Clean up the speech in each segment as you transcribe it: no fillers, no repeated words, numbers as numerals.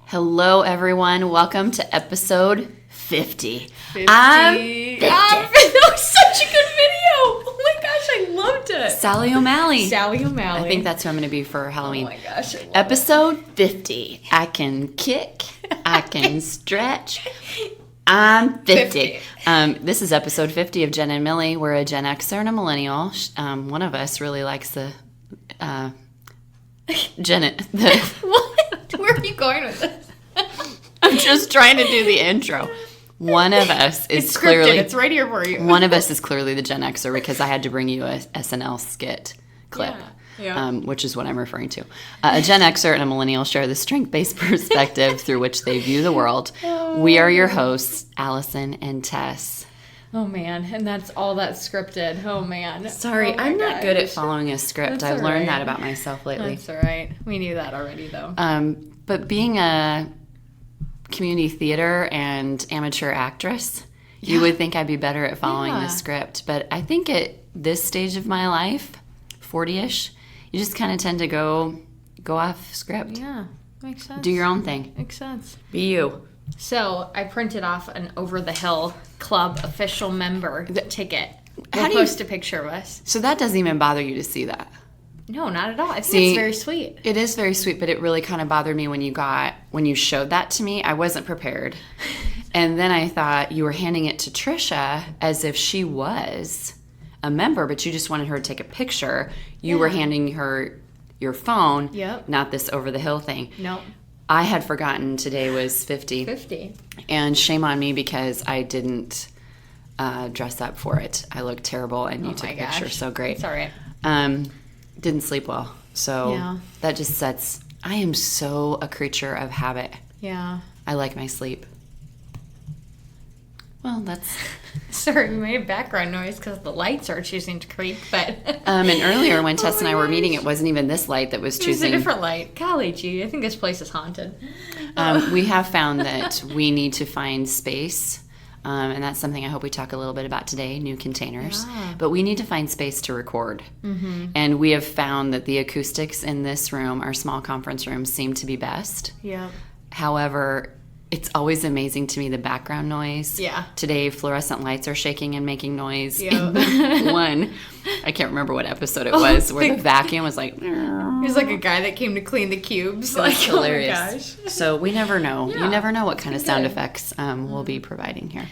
Hello, everyone. Welcome to episode 50. 50. I'm 50. That was such a good video. Oh my gosh, I loved it. Sally O'Malley. Sally O'Malley. I think that's who I'm going to be for Halloween. Oh my gosh, I love Episode 50. I can kick. I can stretch. I'm 50. This is episode 50 of Genn and Millie. We're a Gen Xer and a millennial. One of us really likes the What? Where are you going with this? I'm just trying to do the intro. One of us is It's clearly... scripted. It's right here for you. One of us is clearly the Gen Xer because I had to bring you a SNL skit clip, which is what I'm referring to. A Gen Xer and a millennial share the strength-based perspective through which they view the world. We are your hosts, Allison and Tess. Oh, man. And that's all that's scripted. Oh, man. Sorry, Oh my I'm not good at gosh. following a script. That's I've all learned right. that about myself lately. That's all right. We knew that already, though. But being a community theater and amateur actress, you would think I'd be better at following the script. But I think at this stage of my life, 40-ish, you just kind of tend to go off script. Yeah, makes sense. Do your own thing. Makes sense. Be you. So I printed off an Over the Hill Club official member ticket. How We'll do you- post a picture of us. So that doesn't even bother you to see that. No, not at all. I think See, it's very sweet. It is very sweet, but it really kind of bothered me when you showed that to me. I wasn't prepared. And then I thought you were handing it to Trisha as if she was a member, but you just wanted her to take a picture. You were handing her your phone, not this over the hill thing. Nope. I had forgotten today was 50. 50. And shame on me because I didn't dress up for it. I looked terrible and you took a picture so great. It's all right. Didn't sleep well. So that just sets... I am so a creature of habit. Yeah. I like my sleep. Well, that's... Sorry, we made background noise because the lights are choosing to creep, but... and earlier when Tess and I were meeting, it wasn't even this light that was It was choosing... a different light. Golly gee, I think this place is haunted. We have found that we need to find space, and that's something I hope we talk a little bit about today, new containers. Yeah. But we need to find space to record. Mm-hmm. And we have found that the acoustics in this room, our small conference room, seem to be best. Yeah. However, it's always amazing to me the background noise. Yeah. Today, fluorescent lights are shaking and making noise. Yeah. One, I can't remember what episode it was, where the vacuum was like... There's like a guy that came to clean the cubes. It was hilarious. Oh my gosh. So we never know. Yeah. You never know what kind of sound Good. effects we'll be providing here.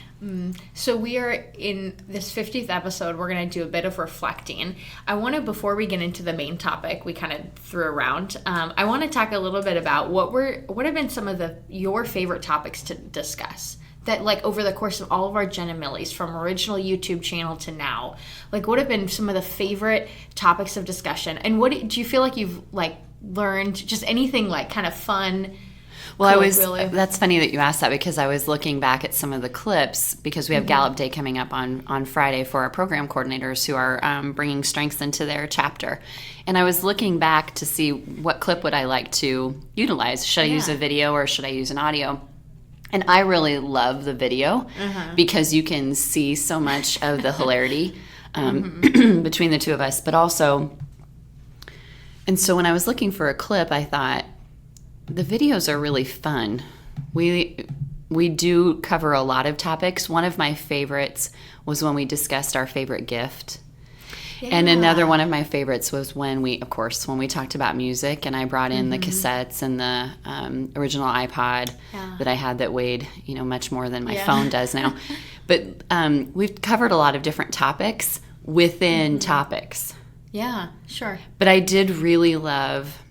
So we are in this 50th episode. We're going to do a bit of reflecting. I want to, before we get into the main topic we kind of threw around, I want to talk a little bit about what have been some of your favorite topics to discuss that, like, over the course of all of our Genn and Millies, from original YouTube channel to now. Like, what have been some of the favorite topics of discussion, and what do you feel like you've learned? Just anything kind of fun. Well, that's funny that you asked that, because I was looking back at some of the clips, because we have Gallup Day coming up on Friday for our program coordinators who are bringing strengths into their chapter. And I was looking back to see what clip would I like to utilize. Should I use a video or should I use an audio? And I really love the video because you can see so much of the hilarity between the two of us. But also, and so when I was looking for a clip, I thought, the videos are really fun. We do cover a lot of topics. One of my favorites was when we discussed our favorite gift. Yeah. And another one of my favorites was when we talked about music, and I brought in the cassettes and the original iPod that I had that weighed, much more than my phone does now. But we've covered a lot of different topics within topics. Yeah, sure. But I did really love,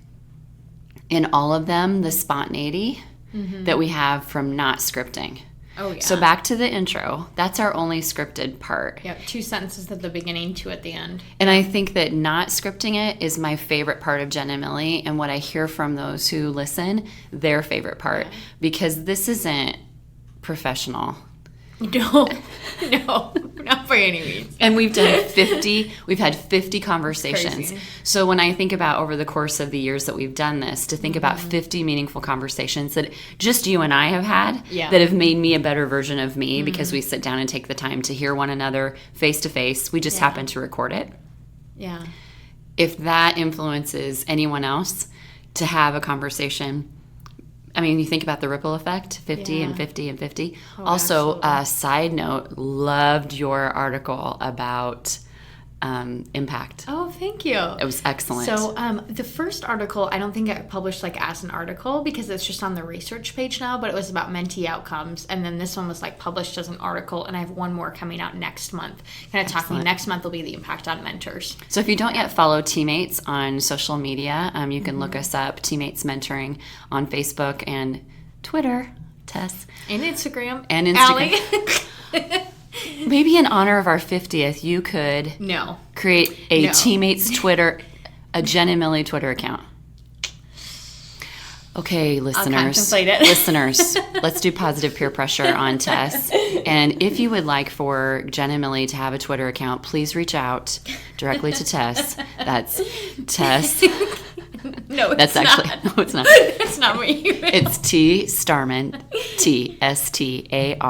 in all of them, the spontaneity that we have from not scripting. Oh, yeah. So back to the intro. That's our only scripted part. Yeah, 2 sentences at the beginning, 2 at the end. And I think that not scripting it is my favorite part of Genn and Millie, and what I hear from those who listen, their favorite part. Yeah. Because this isn't professional. No, not by any means. And we've had 50 conversations. Crazy. So when I think about over the course of the years that we've done this, to think about 50 meaningful conversations that just you and I have had that have made me a better version of me because we sit down and take the time to hear one another face to face. We just happen to record it. Yeah. If that influences anyone else to have a conversation I mean, you think about the ripple effect, 50 and 50 and 50. Also, side note, loved your article about impact. Oh, thank you. It was excellent. So the first article, I don't think I published like as an article because it's just on the research page now, but it was about mentee outcomes. And then this one was like published as an article, and I have one more coming out next month. Kind of talking next month will be the impact on mentors. So if you don't yet follow Teammates on social media, you can look us up, Teammates Mentoring, on Facebook and Twitter, Tess. And Instagram. And Instagram. Maybe in honor of our 50th, you could create a Teammates Twitter, a Genn and Millie Twitter account. Okay, listeners. I'll contemplate it. Listeners, let's do positive peer pressure on Tess. And if you would like for Genn and Millie to have a Twitter account, please reach out directly to Tess. That's Tess. No, it's not. No, it's not. It's not what you meant. It's T Starman, TSTARMAN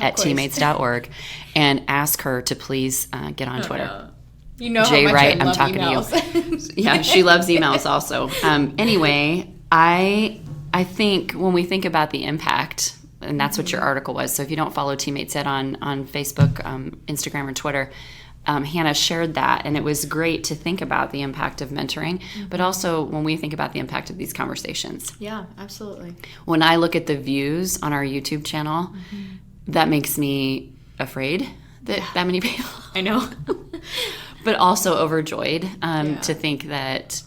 at teammates.org, and ask her to please get on Twitter. No. You know Jay how much Wright, I love I'm talking emails. to you. Yeah, she loves emails also. Anyway, I think when we think about the impact, and that's what your article was. So if you don't follow Teammates yet on Facebook, Instagram, or Twitter, Hannah shared that, and it was great to think about the impact of mentoring, but also when we think about the impact of these conversations. Yeah, absolutely. When I look at the views on our YouTube channel, that makes me afraid that that many people. I know. But also overjoyed to think that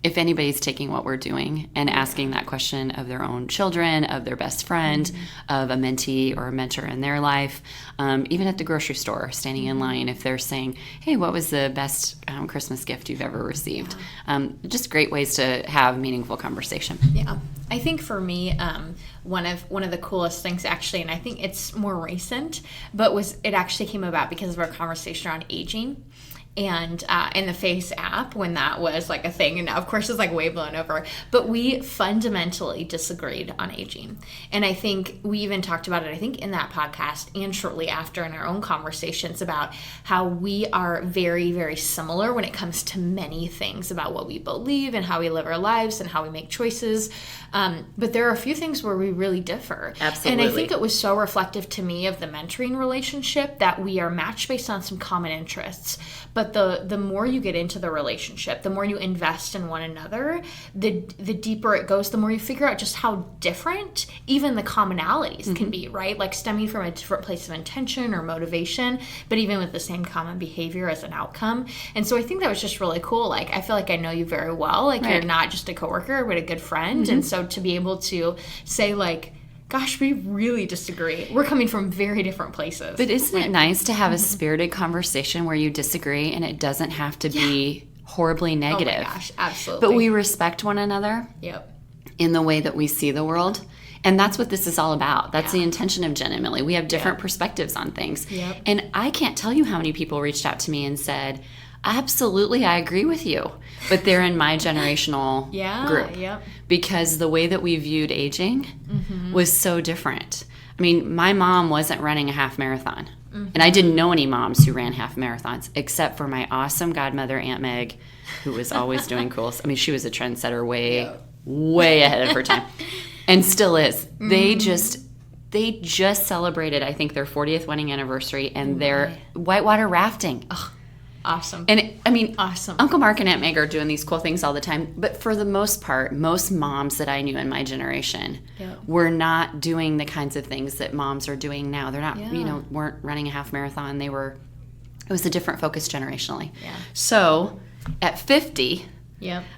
if anybody's taking what we're doing and asking that question of their own children, of their best friend, of a mentee or a mentor in their life, even at the grocery store, standing in line, if they're saying, hey, what was the best Christmas gift you've ever received? Just great ways to have meaningful conversation. Yeah. I think for me, one of the coolest things actually, and I think it's more recent, but it actually came about because of our conversation around aging. And in the Face app, when that was like a thing, and now of course it's like way blown over, but we fundamentally disagreed on aging. And I think we even talked about it, I think in that podcast and shortly after in our own conversations about how we are very, very similar when it comes to many things about what we believe and how we live our lives and how we make choices. But there are a few things where we really differ. Absolutely. And I think it was so reflective to me of the mentoring relationship that we are matched based on some common interests. But the more you get into the relationship, the more you invest in one another, the deeper it goes, the more you figure out just how different even the commonalities can be, right? Like stemming from a different place of intention or motivation, but even with the same common behavior as an outcome. And so I think that was just really cool. Like, I feel like I know you very well. Like, you're not just a coworker, but a good friend. And so to be able to say, like, gosh, we really disagree. We're coming from very different places. But isn't it nice to have a spirited conversation where you disagree and it doesn't have to be horribly negative? Oh my gosh, absolutely. But we respect one another in the way that we see the world. And that's what this is all about. That's the intention of Genn and Millie. We have different perspectives on things. And I can't tell you how many people reached out to me and said, absolutely, I agree with you. But they're in my generational group. Because the way that we viewed aging was so different. I mean, my mom wasn't running a half marathon. And I didn't know any moms who ran half marathons, except for my awesome godmother, Aunt Meg, who was always doing cool. I mean, she was a trendsetter way ahead of her time. And still is. They just celebrated, I think, their 40th wedding anniversary and their whitewater rafting. Ugh. Awesome. And I mean, awesome. Uncle Mark and Aunt Meg are doing these cool things all the time. But for the most part, most moms that I knew in my generation were not doing the kinds of things that moms are doing now. They're not, weren't running a half marathon. It was a different focus generationally. So at 50,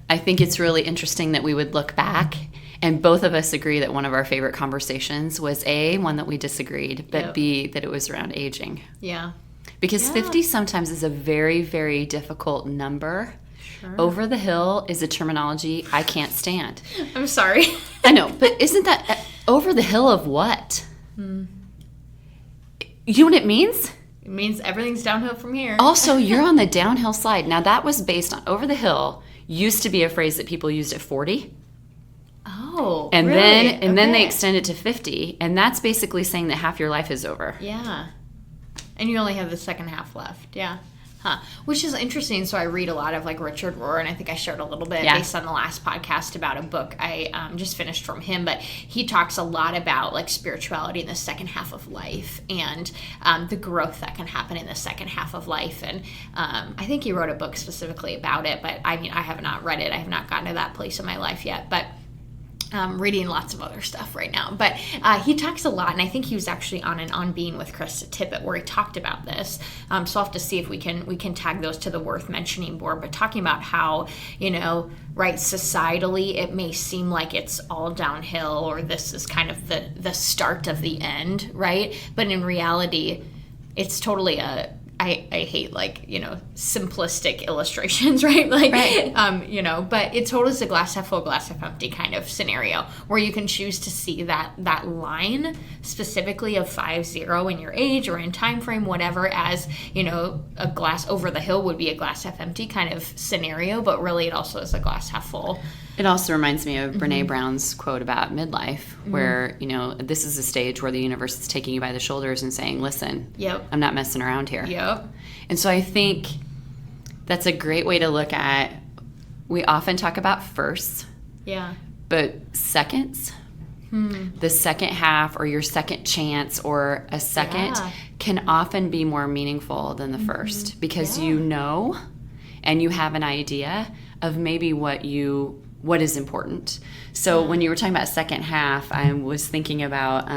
I think it's really interesting that we would look back and both of us agree that one of our favorite conversations was A, one that we disagreed, but B, that it was around aging. Because 50 sometimes is a very, very difficult number. Over the hill is a terminology I can't stand. I'm sorry. I know, but isn't that over the hill of what? You know what it means? It means everything's downhill from here. Also, you're on the downhill slide. Now, that was based on over the hill used to be a phrase that people used at 40. Oh, and really? then they extend it to 50, and that's basically saying that half your life is over. And you only have the second half left. Which is interesting. So I read a lot of like Richard Rohr, and I think I shared a little bit based on the last podcast about a book I just finished from him. But he talks a lot about like spirituality in the second half of life and the growth that can happen in the second half of life. And I think he wrote a book specifically about it. But I mean, I have not read it. I have not gotten to that place in my life yet. But reading lots of other stuff right now. But he talks a lot, and I think he was actually on an On Being with Krista Tippett where he talked about this. So I'll have to see if we can tag those to the worth mentioning board. But talking about how, right, societally it may seem like it's all downhill or this is kind of the start of the end, right? But in reality, it's totally I hate simplistic illustrations, right? But it's totally a glass half full, glass half empty kind of scenario where you can choose to see that line specifically of 5-0 in your age or in time frame, whatever, as, a glass over the hill would be a glass half empty kind of scenario, but really it also is a glass half full. It also reminds me of Brene Brown's quote about midlife, where, this is a stage where the universe is taking you by the shoulders and saying, listen, I'm not messing around here. Yep. And so I think that's a great way to look at, we often talk about firsts, but seconds, the second half or your second chance or a second can often be more meaningful than the first because and you have an idea of maybe what is important. So when you were talking about second half, I was thinking about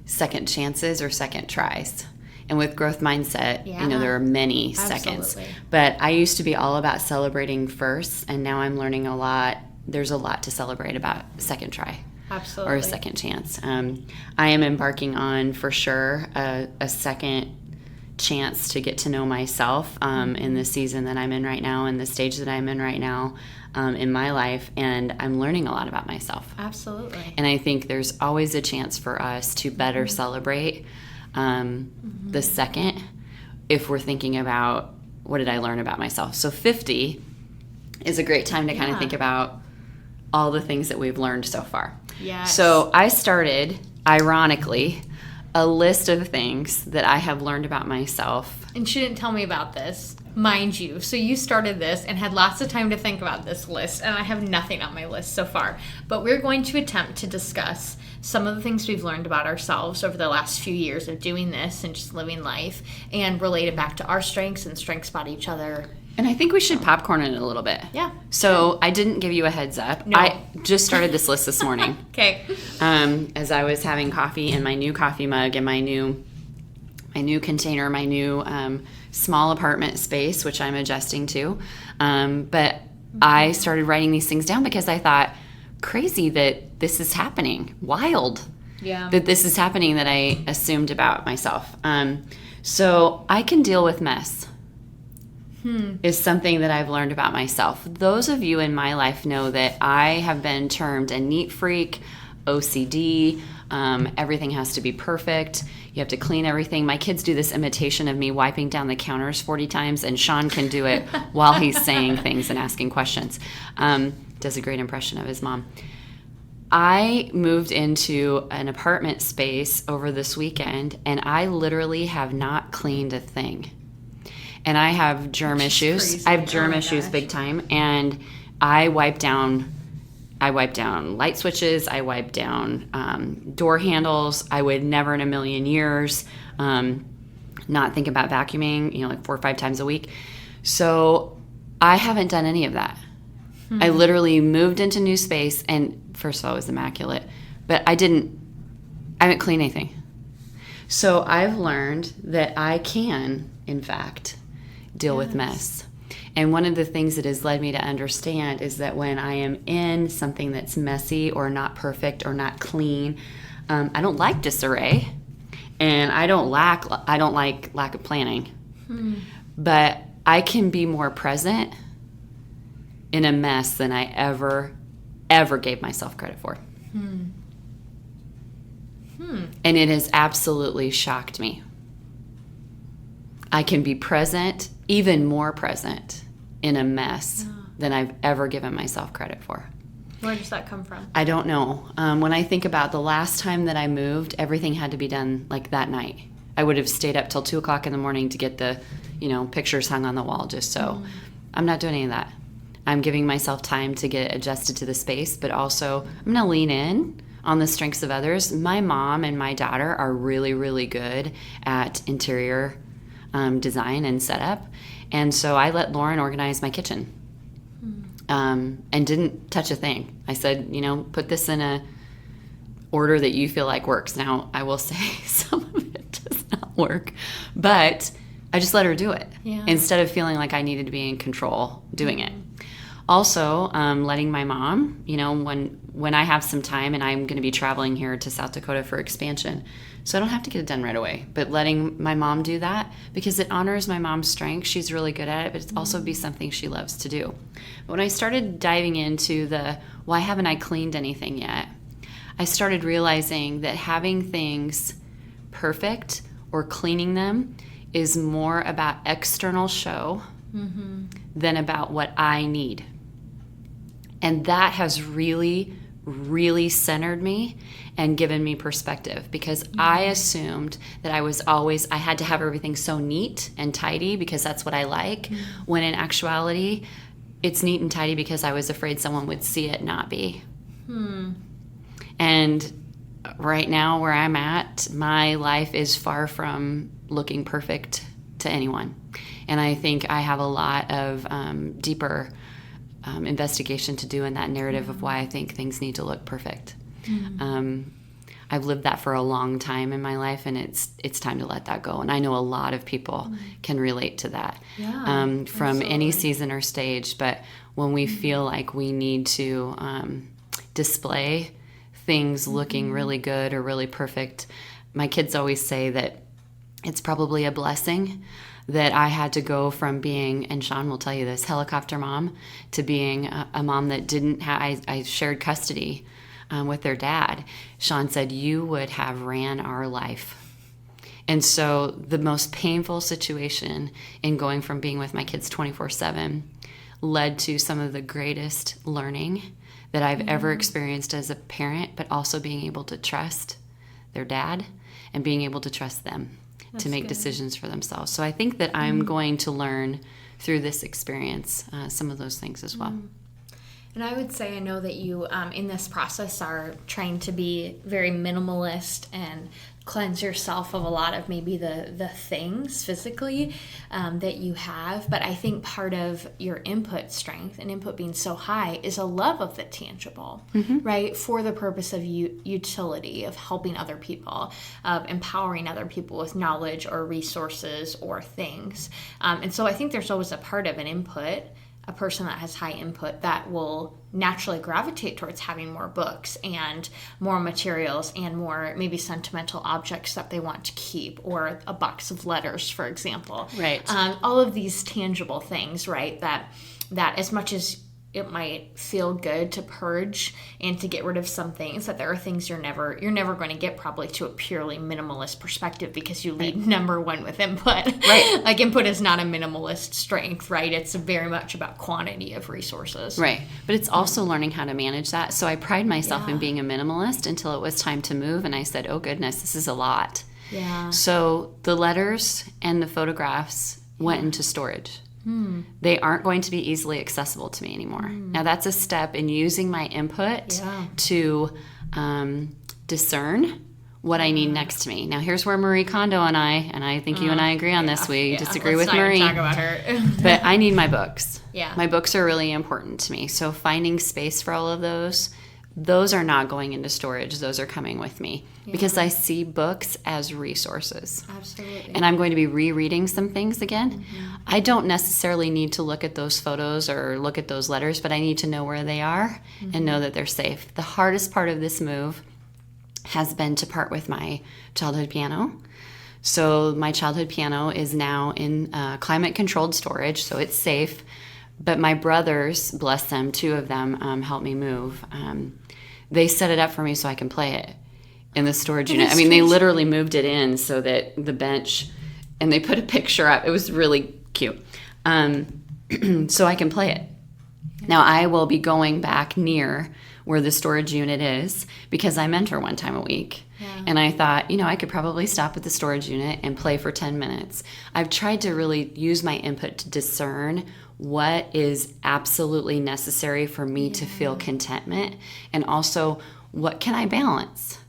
second chances or second tries. And with growth mindset, there are many seconds. But I used to be all about celebrating first, and now I'm learning a lot. There's a lot to celebrate about second try. Absolutely. Or a second chance. I am embarking on, for sure, a second chance to get to know myself in the season that I'm in right now and the stage that I'm in right now in my life, and I'm learning a lot about myself. Absolutely. And I think there's always a chance for us to better celebrate the second if we're thinking about what did I learn about myself. So 50 is a great time to kind of think about all the things that we've learned so far. Yes. So I started, ironically, a list of things that I have learned about myself. And she didn't tell me about this, mind you. So you started this and had lots of time to think about this list, and I have nothing on my list so far. But we're going to attempt to discuss some of the things we've learned about ourselves over the last few years of doing this and just living life and relate it back to our strengths and strengths about each other. And I think we should popcorn it a little bit. Yeah. So I didn't give you a heads up. No. I just started this list this morning. Okay. As I was having coffee in my new coffee mug and my new container, my new small apartment space, which I'm adjusting to. But I started writing these things down because I thought, crazy that this is happening. Wild. Yeah. That this is happening that I assumed about myself. So I can deal with mess. Is something that I've learned about myself. Those of you in my life know that I have been termed a neat freak, OCD. Everything has to be perfect. You have to clean everything. My kids do this imitation of me wiping down the counters 40 times, and Sean can do it while he's saying things and asking questions. Does a great impression of his mom. I moved into an apartment space over this weekend, and I literally have not cleaned a thing. And I have germ issues. Crazy. I have germ issues big time. And I wipe down light switches. I wipe down door handles. I would never in a million years not think about vacuuming, like 4 or 5 times a week. So I haven't done any of that. I literally moved into new space, and first of all, it was immaculate. But I haven't cleaned anything. So I've learned that I can, in fact, deal with mess. And one of the things that has led me to understand is that when I am in something that's messy or not perfect or not clean, I don't like disarray, and I don't like lack of planning. But I can be more present in a mess than I ever gave myself credit for. And it has absolutely shocked me. I can be present, even more present, in a mess than I've ever given myself credit for. Where does that come from? I don't know. When I think about the last time that I moved, everything had to be done like that night. I would have stayed up till 2 o'clock in the morning to get the, pictures hung on the wall just so. I'm not doing any of that. I'm giving myself time to get adjusted to the space, but also I'm going to lean in on the strengths of others. My mom and my daughter are really, really good at interior design and setup. And so I let Lauren organize my kitchen and didn't touch a thing. I said, put this in a order that you feel like works. Now, I will say some of it does not work, but I just let her do it instead of feeling like I needed to be in control doing it. Also, letting my mom, when I have some time and I'm going to be traveling here to South Dakota for expansion, so I don't have to get it done right away, but letting my mom do that because it honors my mom's strength. She's really good at it, but it's also be something she loves to do. But when I started diving into why haven't I cleaned anything yet, I started realizing that having things perfect or cleaning them is more about external show than about what I need. And that has really, really centered me and given me perspective because I assumed that I had to have everything so neat and tidy because that's what I like, when in actuality, it's neat and tidy because I was afraid someone would see it not be. And right now where I'm at, my life is far from looking perfect to anyone. And I think I have a lot of deeper investigation to do in that narrative of why I think things need to look perfect. I've lived that for a long time in my life, and it's time to let that go. And I know a lot of people can relate to that from absolutely. Any season or stage. But when we feel like we need to display things looking really good or really perfect, my kids always say that it's probably a blessing that I had to go from being, and Sean will tell you this, helicopter mom, to being a mom that didn't have, I shared custody with their dad. Sean said, you would have ran our life. And so the most painful situation in going from being with my kids 24/7 led to some of the greatest learning that I've ever experienced as a parent, but also being able to trust their dad and being able to trust them. That's to make good. Decisions for themselves. So I think that I'm going to learn through this experience some of those things as well. And I would say I know that you, in this process, are trying to be very minimalist and cleanse yourself of a lot of maybe the things physically that you have. But I think part of your input strength and input being so high is a love of the tangible, right? For the purpose of utility, of helping other people, of empowering other people with knowledge or resources or things. And so I think there's always a part of an input, a person that has high input, that will naturally gravitate towards having more books and more materials and more maybe sentimental objects that they want to keep, or a box of letters, for example. Right. All of these tangible things, right, that as much as it might feel good to purge and to get rid of some things, that there are things you're never going to get probably to a purely minimalist perspective because you lead number one with input. Right. Like input is not a minimalist strength, right? It's very much about quantity of resources. Right. But it's also learning how to manage that. So I pride myself in being a minimalist until it was time to move. And I said, oh goodness, this is a lot. Yeah. So the letters and the photographs went into storage. They aren't going to be easily accessible to me anymore. Now that's a step in using my input to discern what I need next to me. Now here's where Marie Kondo and I think you and I agree on this. We disagree with Marie. Let's not talk about her. But I need my books. Yeah. My books are really important to me. So finding space for all of those are not going into storage. Those are coming with me because I see books as resources. Absolutely. And I'm going to be rereading some things again. I don't necessarily need to look at those photos or look at those letters, but I need to know where they are and know that they're safe. The hardest part of this move has been to part with my childhood piano. So my childhood piano is now in climate-controlled storage, so it's safe. But my brothers, bless them, 2 of them helped me move. They set it up for me so I can play it in the storage unit. I mean, they literally moved it in so that the bench, and they put a picture up. It was really cute. So I can play it. Now I will be going back near where the storage unit is because I mentor 1 time a week. Yeah. And I thought, I could probably stop at the storage unit and play for 10 minutes. I've tried to really use my input to discern what is absolutely necessary for me to feel contentment, and also what can I balance.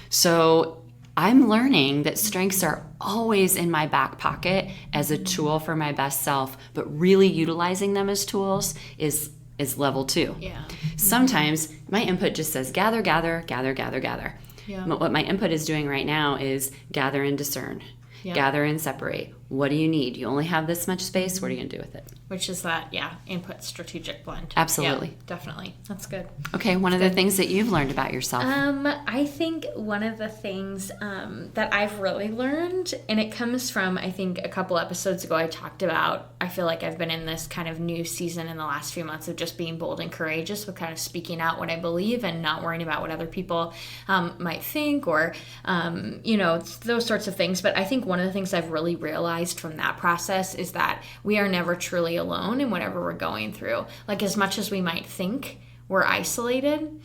So I'm learning that strengths are always in my back pocket as a tool for my best self, but really utilizing them as tools is level 2. Yeah. Sometimes my input just says gather, gather, gather, gather, gather. Yeah. But what my input is doing right now is gather and discern. Yeah. Gather and separate. What do you need? You only have this much space. What are you going to do with it? Which is that, input strategic blend. Absolutely. Yeah, definitely. That's good. Okay, one of the things that you've learned about yourself. I think one of the things that I've really learned, and it comes from, I think, a couple episodes ago I talked about, I feel like I've been in this kind of new season in the last few months of just being bold and courageous with kind of speaking out what I believe and not worrying about what other people might think or, those sorts of things. But I think one of the things I've really realized from that process is that we are never truly alone in whatever we're going through. Like, as much as we might think we're isolated,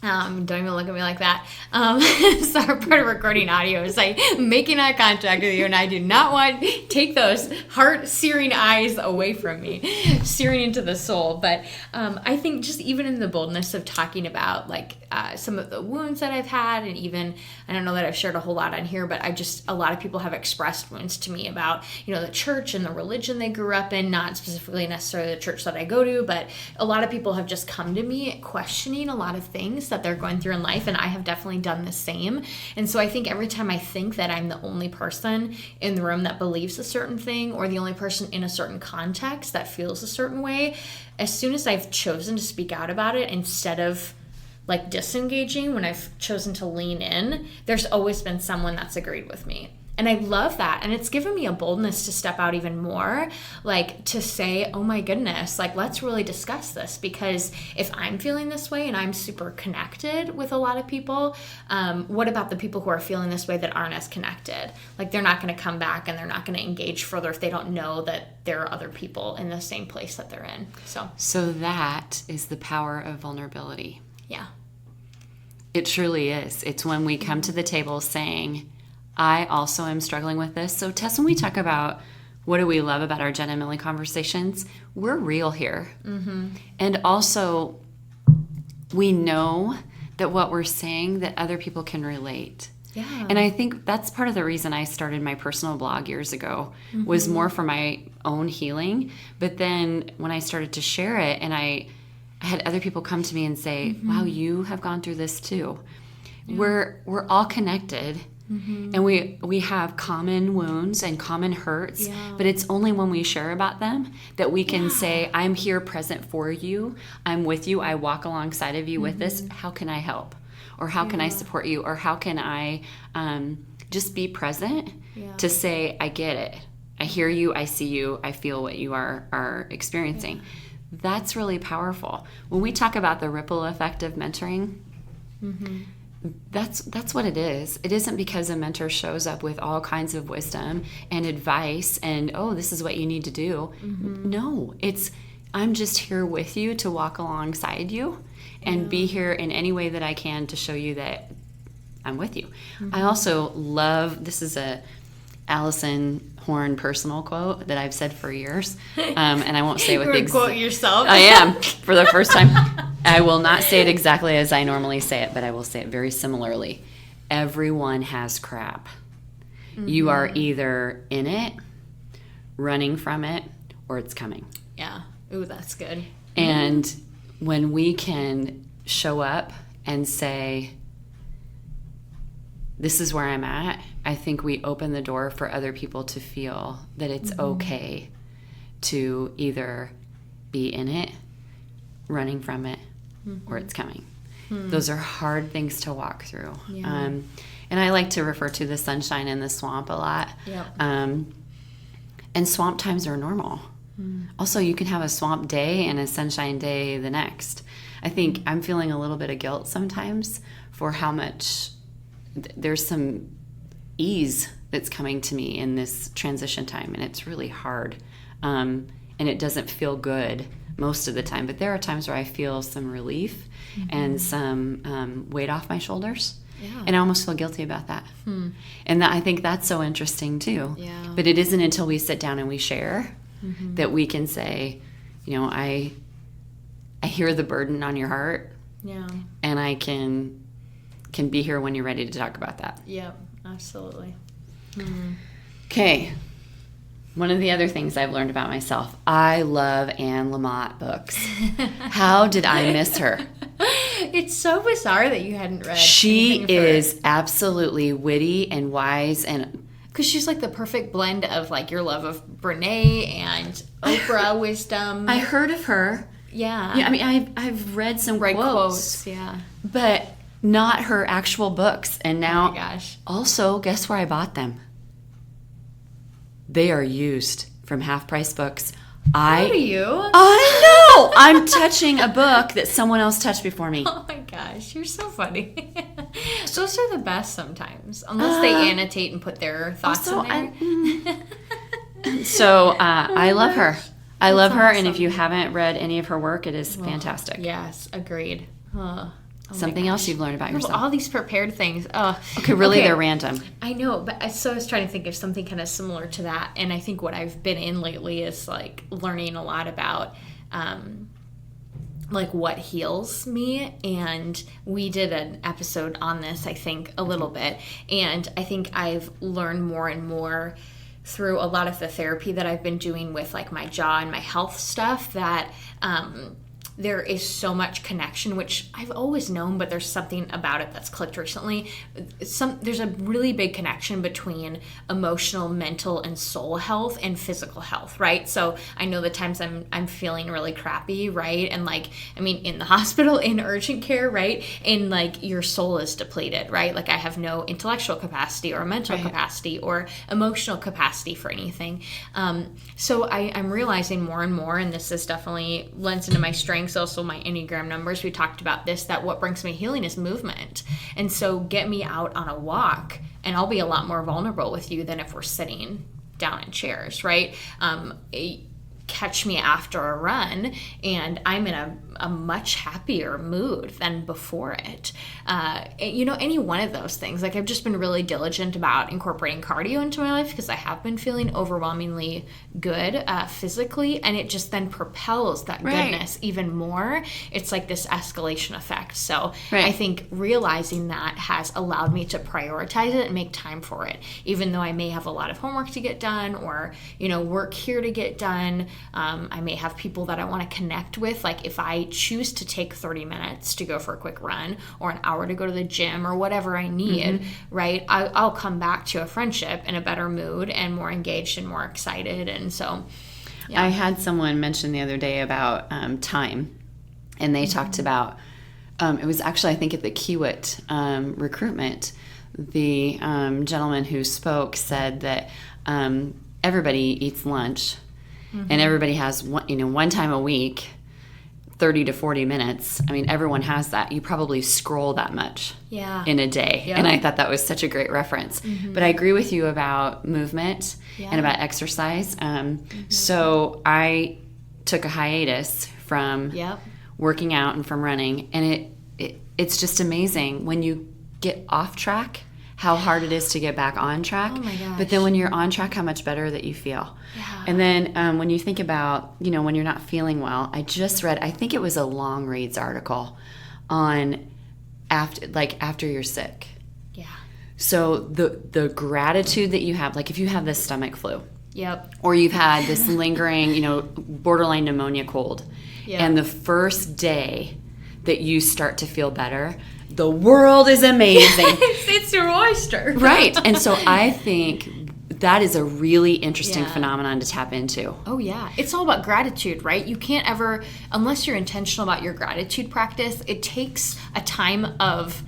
don't even look at me like that. So our part of recording audio is like making eye contact with you, and I do not want to take those heart-searing eyes away from me, searing into the soul. But I think just even in the boldness of talking about some of the wounds that I've had, and even, I don't know that I've shared a whole lot on here, but a lot of people have expressed wounds to me about, the church and the religion they grew up in, not specifically necessarily the church that I go to, but a lot of people have just come to me questioning a lot of things that they're going through in life, and I have definitely done the same. And so I think every time I think that I'm the only person in the room that believes a certain thing, or the only person in a certain context that feels a certain way, as soon as I've chosen to speak out about it, instead of disengaging, when I've chosen to lean in, there's always been someone that's agreed with me. And I love that. And it's given me a boldness to step out even more, to say, oh my goodness, let's really discuss this. Because if I'm feeling this way and I'm super connected with a lot of people, what about the people who are feeling this way that aren't as connected? They're not going to come back and they're not going to engage further if they don't know that there are other people in the same place that they're in. So that is the power of vulnerability. Yeah. It truly is. It's when we come to the table saying, I also am struggling with this. So Tess, when we talk about what do we love about our Genn and Millie conversations, we're real here. Mm-hmm. And also, we know that what we're saying, that other people can relate. Yeah. And I think that's part of the reason I started my personal blog years ago, was more for my own healing. But then when I started to share it, and I had other people come to me and say, wow, you have gone through this too. Yeah. We're all connected. Mm-hmm. And we have common wounds and common hurts, but it's only when we share about them that we can say, I'm here present for you. I'm with you. I walk alongside of you with this. How can I help? Or how can I support you? Or how can I just be present to say, I get it. I hear you. I see you. I feel what you are experiencing. That's really powerful. When we talk about the ripple effect of mentoring, that's what it is. It isn't because a mentor shows up with all kinds of wisdom and advice and, oh, this is what you need to do. No, it's, I'm just here with you to walk alongside you and be here in any way that I can to show you that I'm with you. I also love, this is a Allison Horn personal quote that I've said for years, and I won't say it with the quote yourself. I am for the first time. I will not say it exactly as I normally say it, but I will say it very similarly. Everyone has crap. You are either in it, running from it, or it's coming. Yeah. Ooh, that's good. And when we can show up and say, this is where I'm at, I think we open the door for other people to feel that it's okay to either be in it, running from it, or it's coming. Those are hard things to walk through. Yeah. And I like to refer to the sunshine in the swamp a lot. Yep. And swamp times are normal. Also, you can have a swamp day and a sunshine day the next. I think I'm feeling a little bit of guilt sometimes for how much there's some ease that's coming to me in this transition time, and it's really hard. And it doesn't feel good, most of the time, but there are times where I feel some relief and some weight off my shoulders. Yeah. And I almost feel guilty about that. And I think that's so interesting too. Yeah. But it isn't until we sit down and we share that we can say, I hear the burden on your heart. Yeah. And I can be here when you're ready to talk about that. Yeah, absolutely. Okay. One of the other things I've learned about myself, I love Anne Lamott books. How did I miss her? It's so bizarre that you hadn't read. She is absolutely witty and wise, and because she's like the perfect blend of like your love of Brene and Oprah wisdom. I heard of her. Yeah. I mean, I've read some quotes. Yeah. But not her actual books. And now, oh my gosh. Also, guess where I bought them? They are used from Half Price Books. How do you? I know. I'm touching a book that someone else touched before me. Oh my gosh, you're so funny. Those are the best sometimes, unless they annotate and put their thoughts in there. So I love her. I love her, and if you haven't read any of her work, it is fantastic. Yes, agreed. Something else you've learned about yourself. All these prepared things. Really, they're random. I know, but so I was trying to think of something kind of similar to that, and I think what I've been in lately is like learning a lot about like what heals me, and we did an episode on this, I think, a little bit, and I think I've learned more and more through a lot of the therapy that I've been doing with like my jaw and my health stuff that there is so much connection, which I've always known, but there's something about it that's clicked recently. There's a really big connection between emotional, mental, and soul health and physical health, right? So I know the times I'm feeling really crappy, right? And like, I mean, in the hospital, in urgent care, right? And like your soul is depleted, right? Like I have no intellectual capacity or mental capacity or emotional capacity for anything. So I'm realizing more and more, and this is definitely lends into my strengths, also my Enneagram numbers. We talked about this, that what brings me healing is movement. And so get me out on a walk and I'll be a lot more vulnerable with you than if we're sitting down in chairs, right? Catch me after a run and I'm in a much happier mood than before it. Any one of those things. Like I've just been really diligent about incorporating cardio into my life because I have been feeling overwhelmingly good physically, and it just then propels that goodness even more. It's like this escalation effect. So I think realizing that has allowed me to prioritize it and make time for it, even though I may have a lot of homework to get done or, work here to get done. I may have people that I want to connect with. Like if I choose to take 30 minutes to go for a quick run or an hour to go to the gym or whatever I need, right? I'll come back to a friendship in a better mood and more engaged and more excited. And so, I had someone mention the other day about time, and they talked about, it was actually, I think at the Kiewit recruitment, the gentleman who spoke said that everybody eats lunch. And everybody has one time a week, 30 to 40 minutes. I mean, everyone has that. You probably scroll that much in a day. Yep. And I thought that was such a great reference. But I agree with you about movement and about exercise. So I took a hiatus from working out and from running. And it's just amazing when you get off track, how hard it is to get back on track. Oh my gosh. But then when you're on track, how much better that you feel. Yeah. And then when you think about, when you're not feeling well, I just read, I think it was a Long Reads article on after you're sick. Yeah. So the gratitude that you have, like if you have this stomach flu. Yep. Or you've had this lingering, borderline pneumonia cold. Yep. And the first day that you start to feel better, the world is amazing. It's your oyster. Right. And so I think that is a really interesting phenomenon to tap into. Oh, yeah. It's all about gratitude, right? You can't ever, unless you're intentional about your gratitude practice, it takes a time of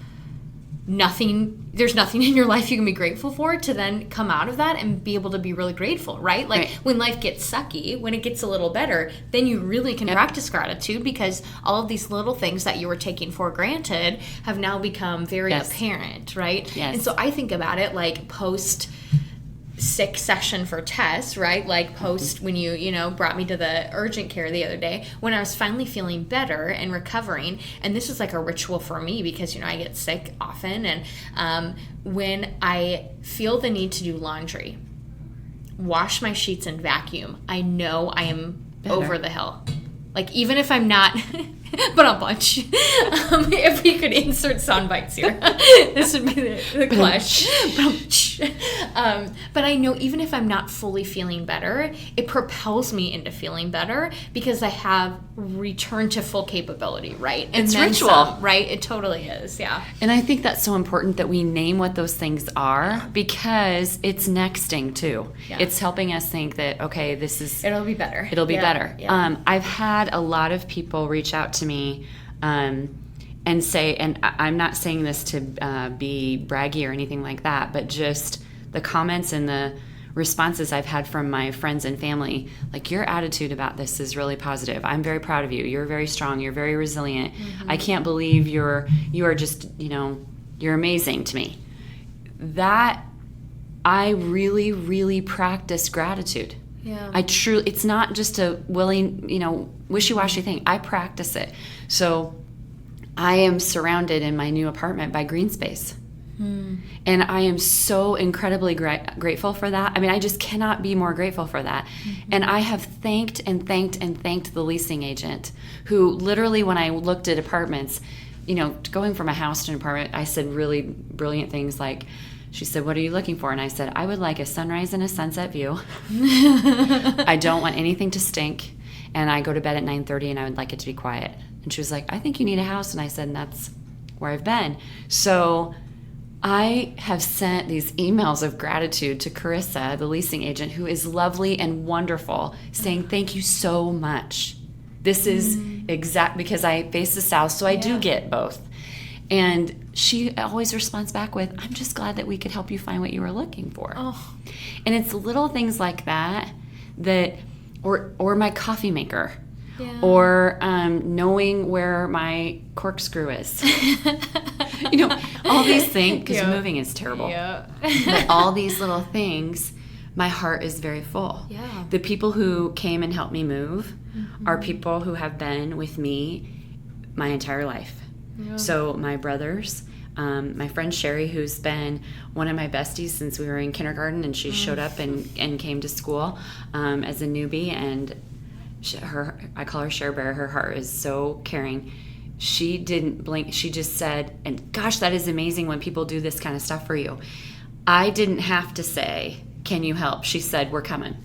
nothing. There's nothing in your life you can be grateful for to then come out of that and be able to be really grateful, right? Like when life gets sucky, when it gets a little better, then you really can practice gratitude because all of these little things that you were taking for granted have now become very apparent, right? Yes. And so I think about it like post sick session for Tess, right? Like post when you brought me to the urgent care the other day, when I was finally feeling better and recovering. And this is like a ritual for me because, I get sick often. And when I feel the need to do laundry, wash my sheets and vacuum, I know I am over the hill. Like, even if I'm not, but I'll bunch. If we could insert sound bites here, this would be the clutch. But I know even if I'm not fully feeling better, it propels me into feeling better because I have returned to full capability, right? And it's then ritual. some, right? It totally is, yeah. And I think that's so important that we name what those things are because it's nexting too. Yeah. It's helping us think that, okay, it'll be better. It'll be better. Yeah. I've had a lot of people reach out to me and say, and I'm not saying this to be braggy or anything like that, but just the comments and the responses I've had from my friends and family, like, your attitude about this is really positive. I'm very proud of you. You're very strong. You're very resilient. Mm-hmm. I can't believe you are just, you're amazing to me. That I really, really practice gratitude. Yeah. It's not just a willing, wishy-washy thing. I practice it. So I am surrounded in my new apartment by green space. And I am so incredibly grateful for that. I mean, I just cannot be more grateful for that. Mm-hmm. And I have thanked the leasing agent who literally, when I looked at apartments, going from a house to an apartment, I said really brilliant things like, she said, "What are you looking for?" And I said, "I would like a sunrise and a sunset view. I don't want anything to stink. And I go to bed at 9:30 and I would like it to be quiet." And she was like, "I think you need a house." And I said, "And that's where I've been." So I have sent these emails of gratitude to Carissa, the leasing agent, who is lovely and wonderful, saying, "Thank you so much. This is because I face the south, so I do get both." And she always responds back with, "I'm just glad that we could help you find what you were looking for." Oh. And it's little things like that or my coffee maker. Yeah. Or knowing where my corkscrew is. All these things, because moving is terrible. Yeah. But all these little things, my heart is very full. Yeah. The people who came and helped me move are people who have been with me my entire life. Yeah. So my brothers, my friend Sherry, who's been one of my besties since we were in kindergarten, and she showed up and came to school as a newbie, and I call her Share Bear. Her heart is so caring. She didn't blink. She just said, and gosh, that is amazing when people do this kind of stuff for you. I didn't have to say, "Can you help?" She said, "We're coming."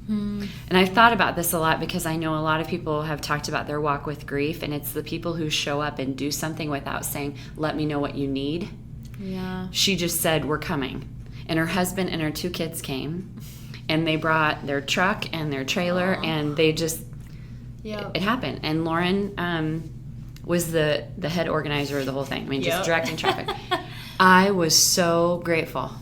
And I've thought about this a lot because I know a lot of people have talked about their walk with grief, and it's the people who show up and do something without saying, "Let me know what you need." Yeah. She just said, "We're coming." And her husband and her 2 kids came, and they brought their truck and their trailer, and they just, it happened. And Lauren was the head organizer of the whole thing. I mean, just directing traffic. I was so grateful.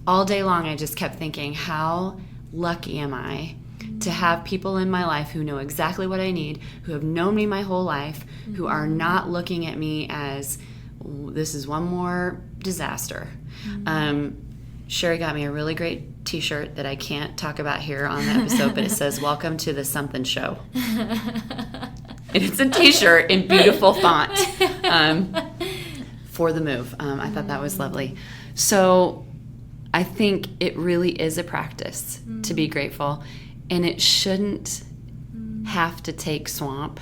All day long, I just kept thinking, how lucky am I to have people in my life who know exactly what I need, who have known me my whole life, who are not looking at me as, this is one more disaster. Sherry got me a really great t-shirt that I can't talk about here on the episode, but it says, "Welcome to the something show." And it's a t-shirt in beautiful font for the move. I thought that was lovely. So I think it really is a practice to be grateful, and it shouldn't have to take swamp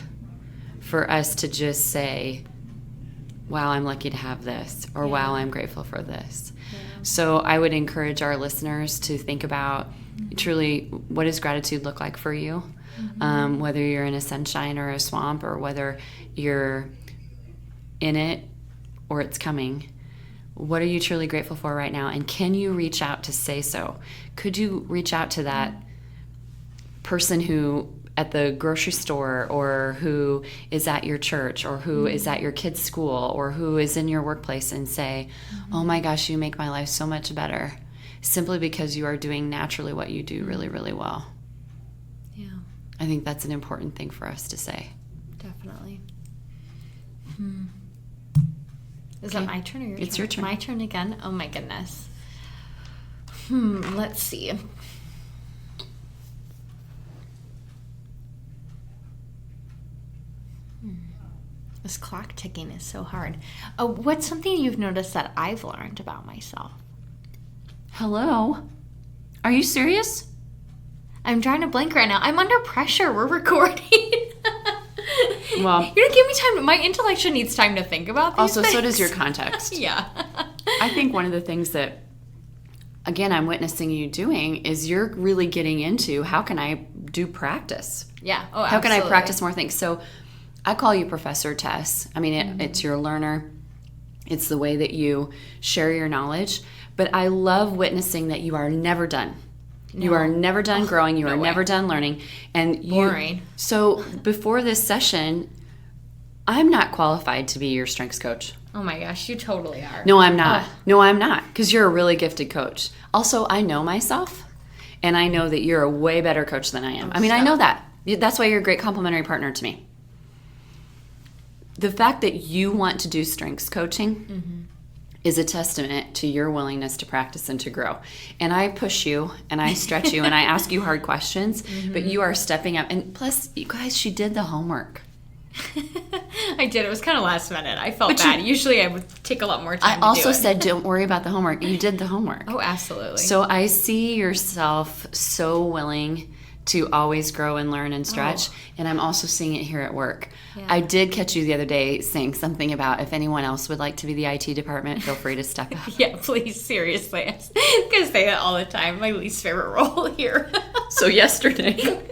for us to just say, "Wow, I'm lucky to have this," or "Wow, I'm grateful for this." Yeah. So I would encourage our listeners to think about truly, what does gratitude look like for you? Whether you're in a sunshine or a swamp, or whether you're in it or it's coming. What are you truly grateful for right now? And can you reach out to say so? Could you reach out to that person who at the grocery store, or who is at your church, or who is at your kid's school, or who is in your workplace, and say, "Oh my gosh, you make my life so much better," simply because you are doing naturally what you do really, really well. Yeah. I think that's an important thing for us to say. Definitely. Is that my turn or your turn? It's your turn. My turn again? Oh my goodness. Let's see. This clock ticking is so hard. What's something you've noticed that I've learned about myself? Hello? Are you serious? I'm trying to blink right now. I'm under pressure. We're recording. Well, you don't give me time. My intellectual needs time to think about these also, things. so does your context. Yeah. I think one of the things that, again, I'm witnessing you doing is you're really getting into how can I do practice? Yeah. Oh, how can I absolutely. practice more things? So I call you Professor Tess. I mean, it's your learner. It's the way that you share your knowledge. But I love witnessing that you are never done. No. You are never done growing. You are never done learning. And boring. So before this session, I'm not qualified to be your strengths coach. Oh my gosh, you totally are. No, I'm not. No, I'm not. Because you're a really gifted coach. Also, I know myself. And I know that you're a way better coach than I am. I mean, I know that. That's why you're a great complementary partner to me. The fact that you want to do strengths coaching is a testament to your willingness to practice and to grow. And I push you and I stretch you and I ask you hard questions, but you are stepping up. And plus, you guys, she did the homework. I did. It was kind of last minute. I felt bad. Usually I would take a lot more time I also said, don't worry about the homework. You did the homework. Oh, absolutely. So I see yourself so willing to always grow and learn and stretch. And I'm also seeing it here at work. Yeah. I did catch you the other day saying something about if anyone else would like to be the IT department, feel free to step up. Yeah, please, seriously. I'm going to say that all the time. My least favorite role here. So yesterday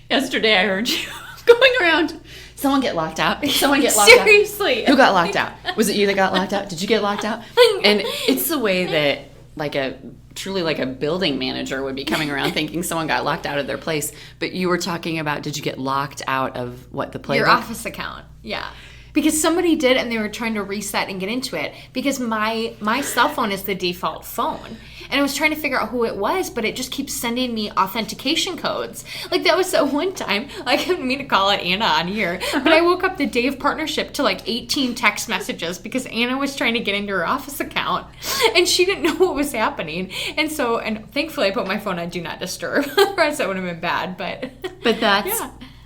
I heard you going around. Someone get locked out. Someone get locked out. Seriously. Who got locked out? Was it you that got locked out? Did you get locked out? And it's the way that truly like a building manager would be coming around thinking someone got locked out of their place. But you were talking about, did you get locked out of what, the playbook? Your office account. Yeah. Because somebody did and they were trying to reset and get into it. Because my cell phone is the default phone. And I was trying to figure out who it was, but it just keeps sending me authentication codes. Like that was so one time, I didn't mean to call it Anna on here, but I woke up the day of partnership to like 18 text messages because Anna was trying to get into her office account and she didn't know what was happening. And thankfully I put my phone on Do Not Disturb. Otherwise that would have been bad,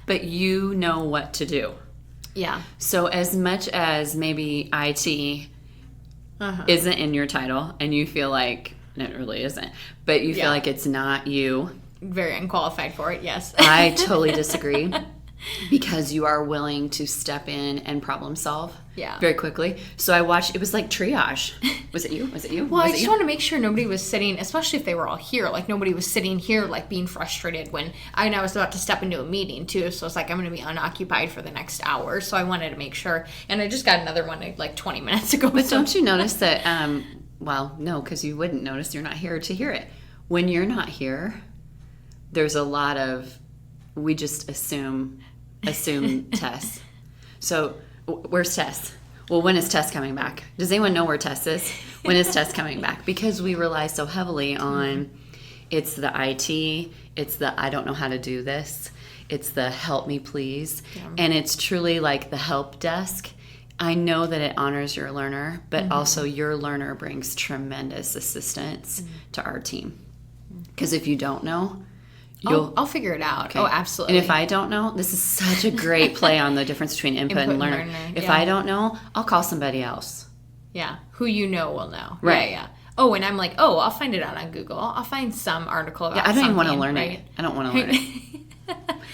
But you know what to do. Yeah. So as much as maybe IT isn't in your title and you feel like, it really isn't, but you feel like it's not you. Very unqualified for it, yes. I totally disagree because you are willing to step in and problem solve very quickly. So I watched, it was like triage. Was it you? Well, I just want to make sure nobody was sitting, especially if they were all here, like nobody was sitting here like being frustrated when I was about to step into a meeting too. So it's like I'm going to be unoccupied for the next hour. So I wanted to make sure. And I just got another one like 20 minutes ago. But don't you notice that, well, no, because you wouldn't notice, you're not here to hear it. When you're not here, there's a lot of, we just assume Tess. So where's Tess? Well, when is Tess coming back? Does anyone know where Tess is? When is Tess coming back? Because we rely so heavily on it's the IT, it's the I don't know how to do this, it's the help me please, and it's truly like the help desk. I know that it honors your learner, but also your learner brings tremendous assistance to our team. Because if you don't know, I'll figure it out. Okay. Oh, absolutely. And if I don't know, this is such a great play on the difference between input and learner. If I don't know, I'll call somebody else. Yeah, who you know will know. Right. Yeah. Oh, and I'm like, I'll find it out on Google. I'll find some article about I don't even want to something, learn right? it. I don't want to learn it.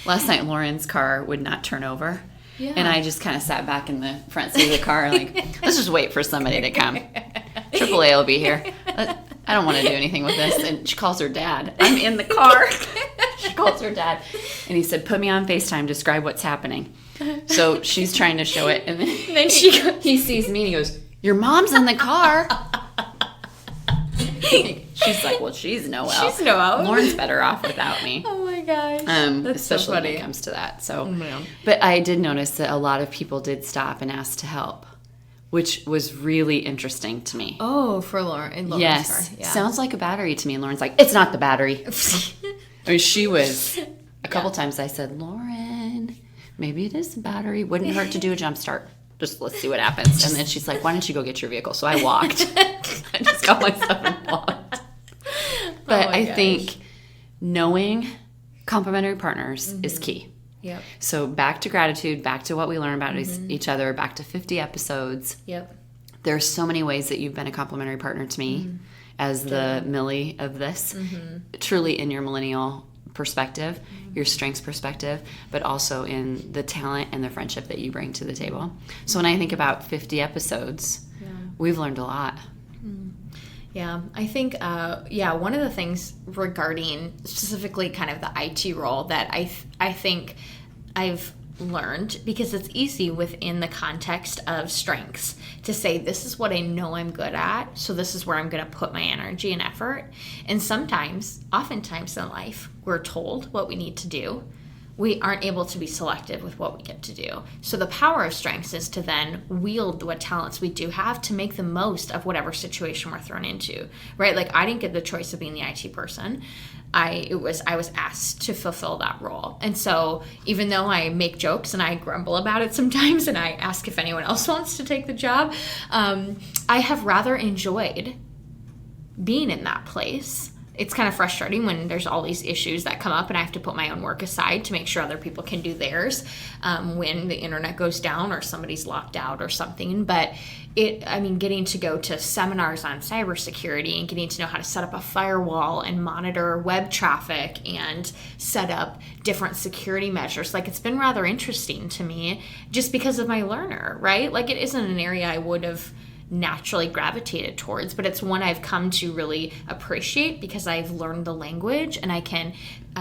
Last night, Lauren's car would not turn over. Yeah. And I just kind of sat back in the front seat of the car like, let's just wait for somebody to come. AAA will be here. I don't want to do anything with this. And she calls her dad. I'm in the car. She calls her dad. And he said, put me on FaceTime, describe what's happening. So she's trying to show it. And then he sees me and he goes, your mom's in the car. She's like, well, she's Noelle. She's Noelle. Lauren's better off without me. Oh my gosh. That's especially so funny when it comes to that. So, but I did notice that a lot of people did stop and ask to help, which was really interesting to me. Oh, for Lauren. Yes. Yeah. Sounds like a battery to me. And Lauren's like, it's not the battery. I mean, she was, a couple times I said, Lauren, maybe it is the battery. Wouldn't hurt to do a jump start. Just let's see what happens. And then she's like, why don't you go get your vehicle? So I walked. I just got myself involved. But I think knowing complementary partners is key. Yep. So back to gratitude, back to what we learn about each other, back to 50 episodes. Yep. There are so many ways that you've been a complementary partner to me as the Millie of this, truly in your millennial perspective, your strengths perspective, but also in the talent and the friendship that you bring to the table. So when I think about 50 episodes, we've learned a lot. Yeah, I think, one of the things regarding specifically kind of the IT role that I think I've learned, because it's easy within the context of strengths to say, this is what I know I'm good at, so this is where I'm going to put my energy and effort. And oftentimes in life, we're told what we need to do. We aren't able to be selective with what we get to do. So the power of strengths is to then wield what talents we do have to make the most of whatever situation we're thrown into, right? Like, I didn't get the choice of being the IT person. I was asked to fulfill that role. And so even though I make jokes and I grumble about it sometimes and I ask if anyone else wants to take the job, I have rather enjoyed being in that place. It's kind of frustrating when there's all these issues that come up and I have to put my own work aside to make sure other people can do theirs when the internet goes down or somebody's locked out or something. But getting to go to seminars on cybersecurity and getting to know how to set up a firewall and monitor web traffic and set up different security measures, like, it's been rather interesting to me just because of my learner, right? Like, it isn't an area I would have naturally gravitated towards, but it's one I've come to really appreciate because I've learned the language and I can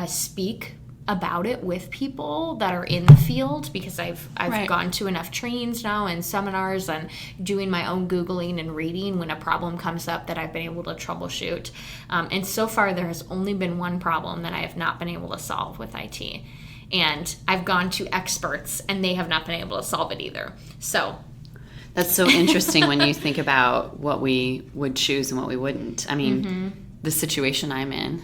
speak about it with people that are in the field, because I've gone to enough trainings now and seminars and doing my own Googling and reading when a problem comes up that I've been able to troubleshoot. And so far there has only been one problem that I have not been able to solve with IT. And I've gone to experts and they have not been able to solve it either. So that's so interesting when you think about what we would choose and what we wouldn't. I mean, the situation I'm in,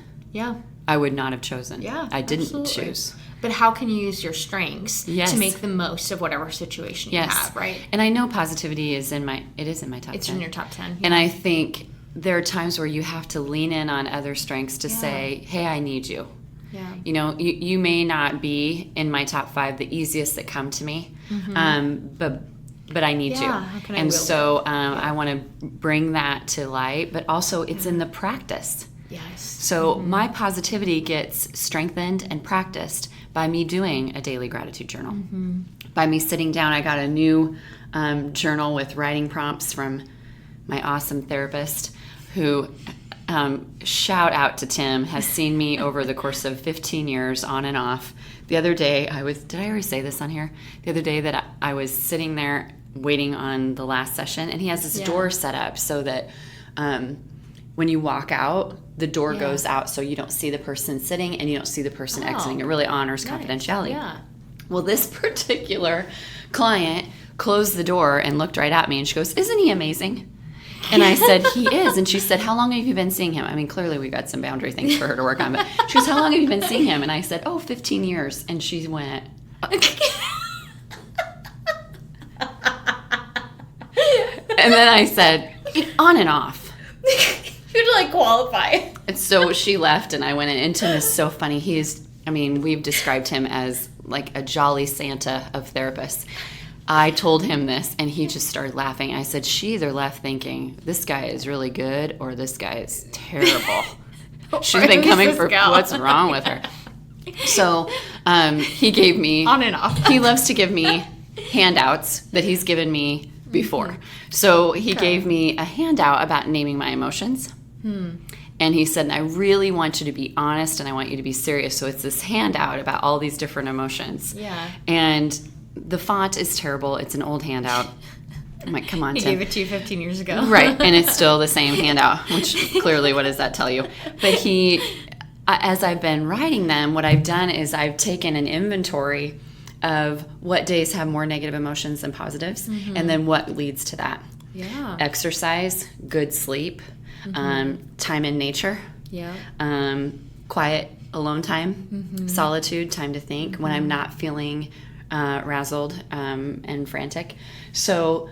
I would not have chosen. Yeah, I didn't absolutely. choose. But how can you use your strengths to make the most of whatever situation you have, right? And I know positivity is in my top 10. It's in your top 10. And I think there are times where you have to lean in on other strengths to say, hey, I need you. Yeah. You know, you may not be in my top 5 the easiest that come to me, but I need you. How can I and so I want to bring that to light, but also it's in the practice. Yes. So my positivity gets strengthened and practiced by me doing a daily gratitude journal. By me sitting down, I got a new journal with writing prompts from my awesome therapist who, shout out to Tim, has seen me over the course of 15 years on and off. The other day, did I already say this on here? The other day that I was sitting there waiting on the last session, and he has this door set up so that when you walk out, the door goes out so you don't see the person sitting and you don't see the person exiting. It really honors confidentiality. Yeah. Well, this particular client closed the door and looked right at me, and she goes, "Isn't he amazing?" And I said, "He is." And she said, "How long have you been seeing him?" I mean, clearly we got some boundary things for her to work on, but she goes, "How long have you been seeing him?" And I said, 15 years. And she went, and then I said, on and off. You'd like qualify. And so she left, and I went in. And Tim is so funny. We've described him as like a jolly Santa of therapists. I told him this, and he just started laughing. I said, she either left thinking, this guy is really good, or this guy is terrible. She's been coming for what's wrong with her. So he gave me... On and off. He loves to give me handouts that he's given me before. So he gave me a handout about naming my emotions. And he said, I really want you to be honest, and I want you to be serious. So it's this handout about all these different emotions. Yeah. And the font is terrible. It's an old handout. I'm like, come on, Tim. He gave it to you 15 years ago. Right. And it's still the same handout, which clearly, what does that tell you? But as I've been writing them, what I've done is I've taken an inventory of what days have more negative emotions than positives, and then what leads to that. Yeah. Exercise, good sleep, time in nature, quiet alone time, solitude, time to think when I'm not feeling razzled and frantic. So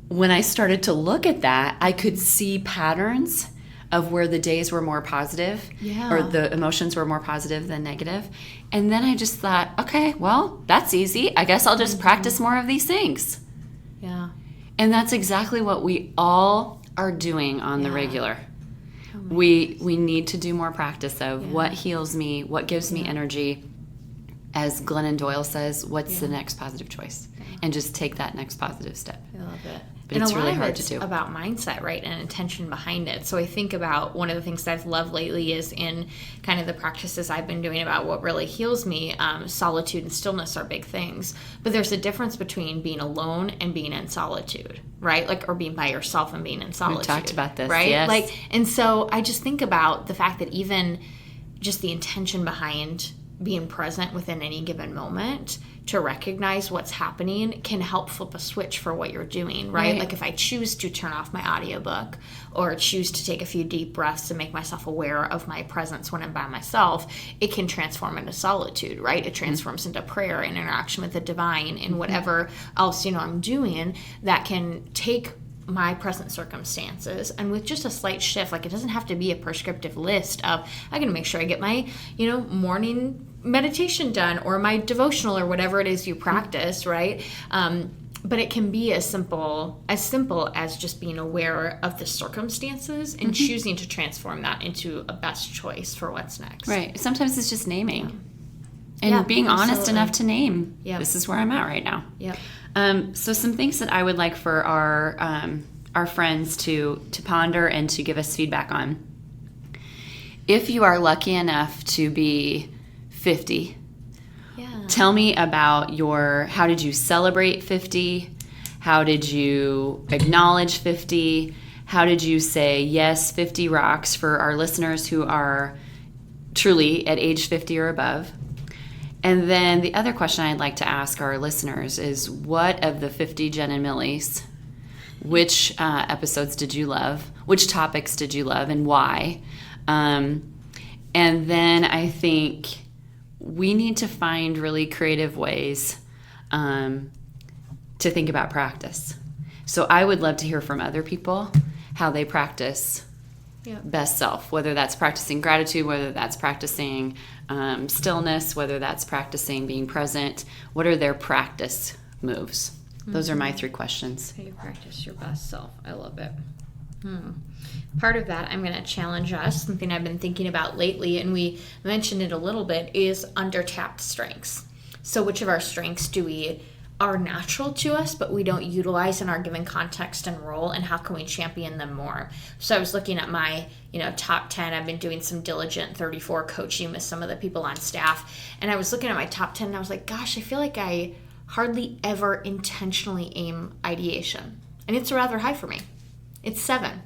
when I started to look at that, I could see patterns of where the days were more positive or the emotions were more positive than negative. And then I just thought, okay, well, that's easy. I guess I'll just practice more of these things. Yeah. And that's exactly what we all are doing on the regular. We need to do more practice of what heals me, what gives me energy. As Glennon Doyle says, what's the next positive choice? And just take that next positive step. I love it. But it's really hard to do. About mindset, right, and intention behind it. So I think about one of the things that I've loved lately is in kind of the practices I've been doing about what really heals me. Solitude and stillness are big things, but there's a difference between being alone and being in solitude, right? Like, or being by yourself and being in solitude. We talked about this, right? yes. Like, and so I just think about the fact that even just the intention behind being present within any given moment to recognize what's happening can help flip a switch for what you're doing, right? Like if I choose to turn off my audiobook or choose to take a few deep breaths and make myself aware of my presence when I'm by myself, it can transform into solitude, right? It transforms into prayer and interaction with the divine and whatever else, I'm doing that can take my present circumstances and with just a slight shift, like it doesn't have to be a prescriptive list of I gotta make sure I get my morning meditation done or my devotional or whatever it is you practice, right? But it can be as simple as just being aware of the circumstances and choosing to transform that into a best choice for what's next. Right. Sometimes it's just naming and being honest enough to name this is where I'm at right now. So some things that I would like for our friends to ponder and to give us feedback on. If you are lucky enough to be 50, tell me about how did you celebrate 50? How did you acknowledge 50? How did you say, yes, 50 rocks for our listeners who are truly at age 50 or above? And then the other question I'd like to ask our listeners is, what of the 50 Genn and Millies, which episodes did you love? Which topics did you love and why? And then I think we need to find really creative ways to think about practice. So I would love to hear from other people how they practice best self, whether that's practicing gratitude, whether that's practicing stillness, whether that's practicing being present. What are their practice moves? Those are my 3 questions. How you practice your best self. I love it. Part of that, I'm going to challenge us. Something I've been thinking about lately, and we mentioned it a little bit, is undertapped strengths. So which of our strengths are natural to us, but we don't utilize in our given context and role, and how can we champion them more? So I was looking at my, top 10. I've been doing some diligent 34 coaching with some of the people on staff, and I was looking at my top 10, and I was like, gosh, I feel like I hardly ever intentionally aim ideation, and it's rather high for me. It's 7.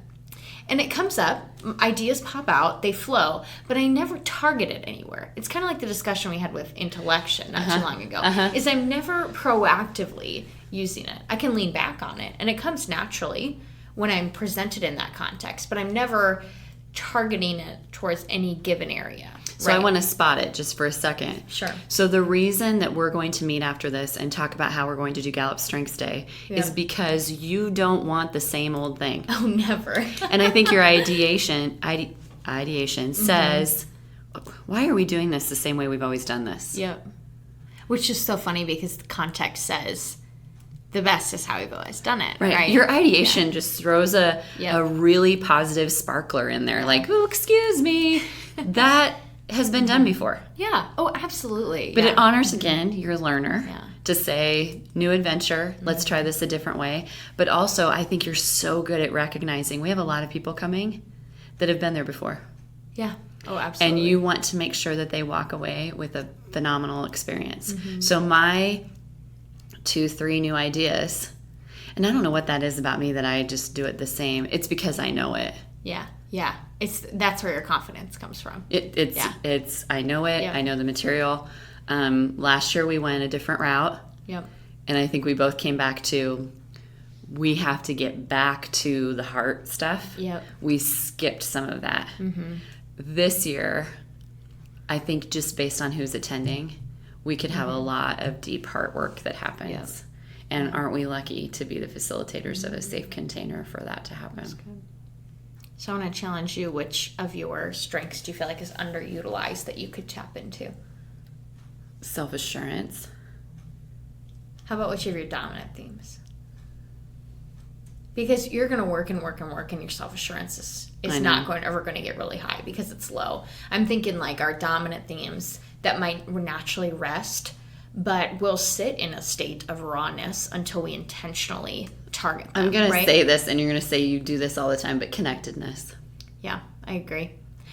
And it comes up, ideas pop out, they flow, but I never target it anywhere. It's kind of like the discussion we had with intellection not too long ago, is I'm never proactively using it. I can lean back on it, and it comes naturally when I'm presented in that context, but I'm never targeting it towards any given area. So I want to spot it just for a second. Sure. So the reason that we're going to meet after this and talk about how we're going to do Gallup Strengths Day is because you don't want the same old thing. Oh, never. And I think your ideation says, why are we doing this the same way we've always done this? Yep. Which is so funny because the context says the best is how we've always done it. Right. Your ideation just throws a really positive sparkler in there. Like, oh, excuse me. That has been done before. Yeah. Oh, absolutely. But it honors, again, your learner to say, new adventure, let's try this a different way. But also, I think you're so good at recognizing we have a lot of people coming that have been there before. Yeah. Oh, absolutely. And you want to make sure that they walk away with a phenomenal experience. So my 2-3 new ideas, and I don't know what that is about me that I just do it the same. It's because I know it. Yeah. Yeah. That's where your confidence comes from. It's I know it. I know the material. Last year we went a different route. Yep. And I think we both came back to we have to get back to the heart stuff. Yep. We skipped some of that. This year, I think just based on who's attending, we could have a lot of deep heart work that happens. And aren't we lucky to be the facilitators of a safe container for that to happen? That's good. So I want to challenge you. Which of your strengths do you feel like is underutilized that you could tap into? Self-assurance. How about which of your dominant themes? Because you're going to work and work and work, and your self-assurance is not ever going to get really high because it's low. I'm thinking like our dominant themes that might naturally rest, but will sit in a state of rawness until we intentionally target them. I'm going to say this, and you're going to say you do this all the time, but connectedness. Yeah, I agree.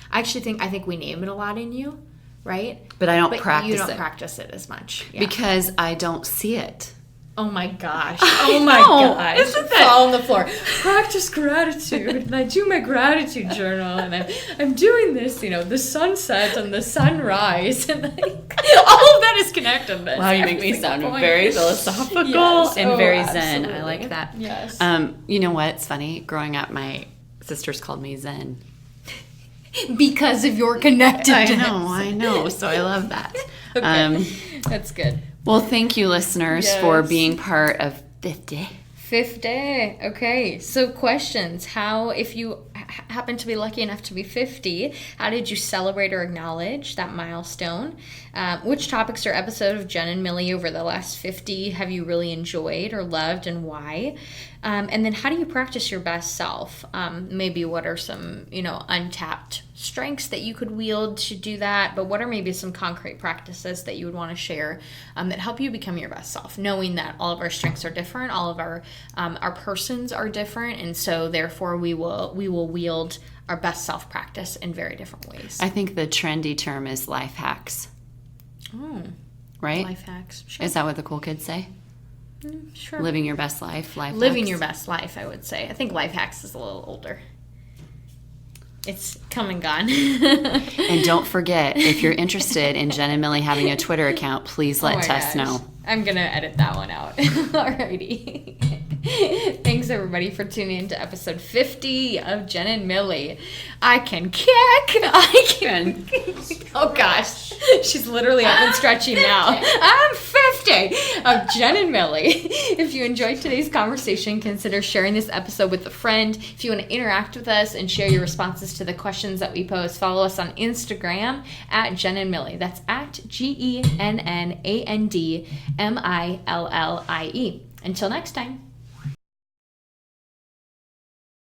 I think we name it a lot in you, right? But I don't practice it. You don't practice it as much. Yeah. Because I don't see it. Oh my gosh. Oh my gosh. Isn't that... Fall on the floor. Practice gratitude. And I do my gratitude journal. And I'm doing this, the sunset and the sunrise. And all of that is connectedness. Wow, you make me sound very philosophical and very zen. I like that. Yes. You know what? It's funny. Growing up, my sisters called me Zen. Because of your connectedness. I know. So I love that. Okay. That's good. Well, thank you, listeners, for being part of 50. 50. Okay. So questions. How, if you happen to be lucky enough to be 50, how did you celebrate or acknowledge that milestone? Which topics or episode of Genn and Millie over the last 50 have you really enjoyed or loved, and why? And then how do you practice your best self? Maybe what are some, untapped strengths that you could wield to do that, but what are maybe some concrete practices that you would want to share that help you become your best self, knowing that all of our strengths are different, all of our persons are different, and so therefore we will wield our best self practice in very different ways. I think the trendy term is life hacks. Oh, right? Life hacks. Sure. Is that what the cool kids say? Sure. Living your best life. Living your best life, I would say. I think life hacks is a little older. It's come and gone. And don't forget, if you're interested in Genn and Millie having a Twitter account, please let Tess know. I'm going to edit that one out. Alrighty. Thanks, everybody, for tuning in to episode 50 of Genn and Millie. I can kick. I can. Oh, gosh. She's literally up and stretching now. I'm 50 of Genn and Millie. If you enjoyed today's conversation, consider sharing this episode with a friend. If you want to interact with us and share your responses to the questions that we pose, follow us on Instagram at Genn and Millie. That's at GENNANDMILLIE. Until next time.